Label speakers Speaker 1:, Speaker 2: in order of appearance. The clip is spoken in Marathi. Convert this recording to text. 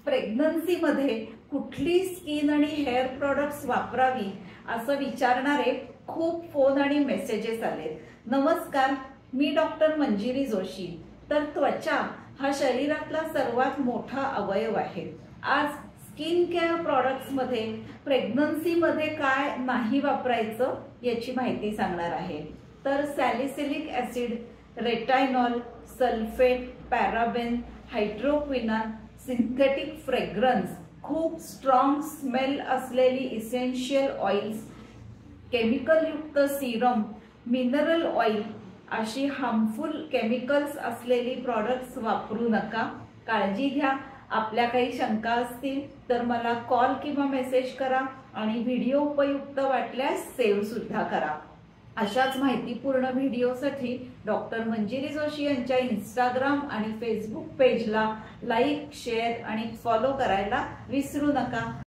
Speaker 1: प्रेग्नन्सी मध्ये कुठली स्किन आणि हेअर प्रोडक्ट्स वापरावी असं विचारणारे खूप फोन आणि मेसेजेस आले। नमस्कार, मी डॉक्टर मंजिरी जोशी। तर त्वचा हा शरीरातला सर्वात मोठा अवयव आहे। आज स्किन केअर प्रोडक्ट्स मध्ये प्रेग्नन्सी मध्ये काय नाही वापरायचं याची माहिती सांगणार आहे। तर salicylic acid, retinol, sulphate, paraben, hydroquinone, synthetic fragrance, खूप स्ट्रॉंग स्मेल असलेली इसेन्शियल ऑइल्स, केमिकल युक्त सीरम, मिनरल ऑइल अशी हार्मफुल केमिकल्स असलेली प्रोडक्ट्स वापरू नका। काळजी घ्या। आपल्या काही शंका असतील तर मला कॉल किंवा मेसेज करा आणि व्हिडिओ उपयुक्त वाटल्यास सेव्ह सुद्धा करा। अशाच माहितीपूर्ण व्हिडिओसाठी डॉक्टर मंजिरी जोशी यांच्या इंस्टाग्राम आणि फेसबुक पेजला लाईक, शेअर आणि फॉलो करायला विसरू नका।